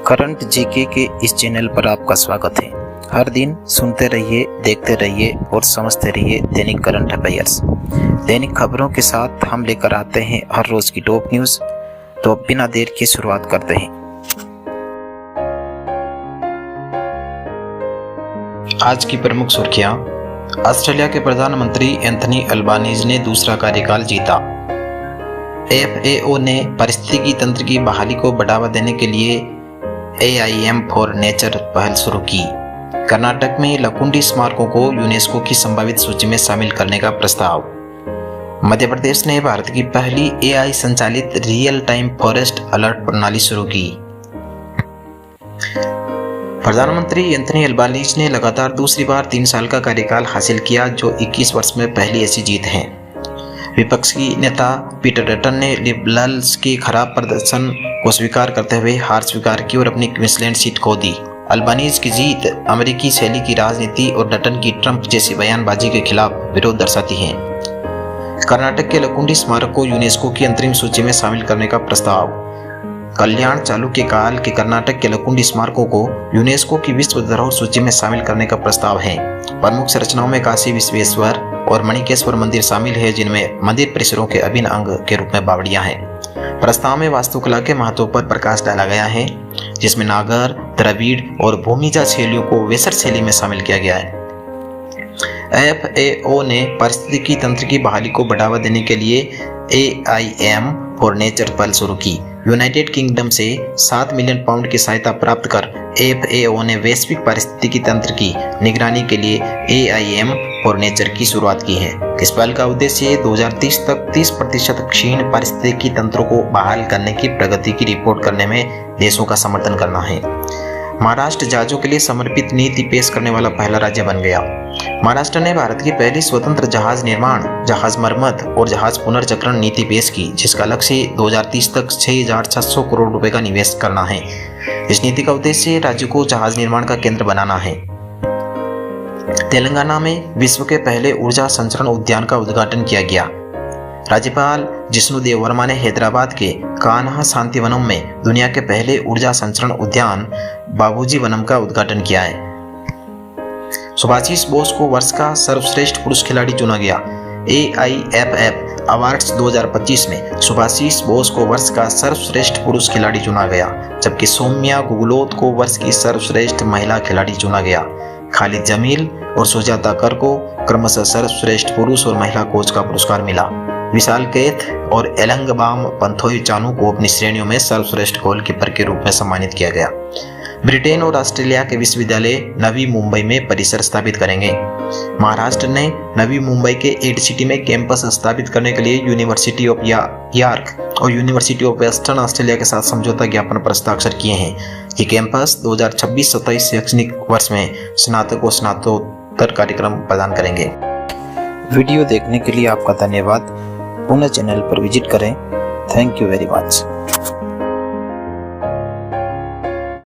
Current GK के इस channel पर आपका स्वागत है। हर दिन सुनते रहिए, देखते रहिए और समझते रहिए दैनिक करंट अफेयर्स। दैनिक खबरों के साथ हम लेकर आते हैं हर रोज की टॉप न्यूज। तो बिना देर की शुरुआत करते हैं। आज की प्रमुख सुर्खियां। ऑस्ट्रेलिया के प्रधानमंत्री एंथनी अल्बानीज ने दूसरा कार्यकाल जीता। FAO ने पारिस्थितिकी तंत्र की बहाली को बढ़ावा देने के लिए AIM फॉर नेचर पहल शुरू की। कर्नाटक में लकुंडी स्मारकों को यूनेस्को की संभावित सूची में शामिल करने का प्रस्ताव। मध्य प्रदेश ने भारत की पहली AI संचालित रियल टाइम फॉरेस्ट अलर्ट प्रणाली शुरू की। प्रधानमंत्री एंथनी अल्बानीज ने लगातार दूसरी बार 3 साल का कार्यकाल हासिल किया, जो 21 वर्ष में पहली ऐसी जीत है। विपक्षी नेता पीटर डटन ने लिबरल्स के खराब प्रदर्शन को स्वीकार करते हुए हार स्वीकार की और अपनी क्वींसलैंड सीट खो दी। अल्बानीज की जीत अमेरिकी शैली की राजनीति और डटन की ट्रंप जैसी बयानबाजी के खिलाफ विरोध दर्शाती है। कर्नाटक के लकुंडी स्मारक को यूनेस्को की अंतरिम सूची में शामिल करने का प्रस्ताव। कल्याण चालुक्य काल के कर्नाटक के लकुंडी स्मारकों को यूनेस्को की विश्व धरोहर सूची में शामिल करने का प्रस्ताव है। प्रमुख संरचनाओं में काशी विश्वेश्वर और मणिकेश्वर मंदिर शामिल है, जिनमें मंदिर परिसरों के अभिन्न अंग के रूप में बावड़ियां हैं। प्रस्ताव में वास्तुकला के महत्व पर प्रकाश डाला गया है, जिसमें नागर, द्रविड़ और भूमिजा शैलियों को वेसर शैली में शामिल किया गया है। FAO ने पारिस्थितिकी तंत्र की बहाली को बढ़ावा देने के लिए AIM फॉर नेचर पहल शुरू की। यूनाइटेड किंगडम से 7 मिलियन पाउंड की सहायता प्राप्त कर FAO ने वैश्विक पारिस्थितिकी तंत्र की निगरानी के लिए AIM फॉर नेचर की शुरुआत की है। इस पहल का उद्देश्य 2030 तक 30% क्षीण पारिस्थितिकी तंत्रों को बहाल करने की प्रगति की रिपोर्ट करने में देशों का समर्थन करना है। महाराष्ट्र जहाजों के लिए समर्पित नीति पेश करने वाला पहला राज्य बन गया। महाराष्ट्र ने भारत की पहली स्वतंत्र जहाज निर्माण, जहाज मरम्मत और जहाज पुनर्चक्रण नीति पेश की, जिसका लक्ष्य 2030 तक 6,600 करोड़ रुपए का निवेश करना है। इस नीति का उद्देश्य राज्य को जहाज निर्माण का केंद्र बनाना है। तेलंगाना में विश्व के पहले ऊर्जा संचरण उद्यान का उद्घाटन किया गया। राज्यपाल जिष्णुदेव वर्मा ने हैदराबाद के कान्हा शांतिवनम में दुनिया के पहले ऊर्जा संचरण उद्यान बाबूजी वनम का उद्घाटन किया है। सुभाषिस बोस को वर्ष का सर्वश्रेष्ठ पुरुष खिलाड़ी चुना गया। AIFF अवार्ड्स 2025 में सुभाषिस बोस को वर्ष का सर्वश्रेष्ठ पुरुष खिलाड़ी चुना गया, जबकि सौम्या गुगलोत को वर्ष की सर्वश्रेष्ठ महिला खिलाड़ी चुना गया। खालिद जमील और सुजाता कर को क्रमशः सर्वश्रेष्ठ पुरुष और महिला कोच का पुरस्कार मिला। विशाल कैथ और एलंगबाम पंथोई चानू को अपनी श्रेणियों में सर्वश्रेष्ठ गोलकीपर के रूप में सम्मानित किया गया। ब्रिटेन और ऑस्ट्रेलिया के विश्वविद्यालय नवी मुंबई में परिसर स्थापित करेंगे। महाराष्ट्र ने नवी मुंबई के एड सिटी में कैंपस स्थापित करने के लिए यूनिवर्सिटी ऑफ यॉर्क और यूनिवर्सिटी ऑफ वेस्टर्न ऑस्ट्रेलिया के साथ समझौता ज्ञापन पर हस्ताक्षर किए हैं। ये कैंपस 2026-27 शैक्षणिक वर्ष में स्नातक और स्नातकोत्तर कार्यक्रम प्रदान करेंगे। वीडियो देखने के लिए आपका धन्यवाद। पुनः चैनल पर विजिट करें। Thank you very much.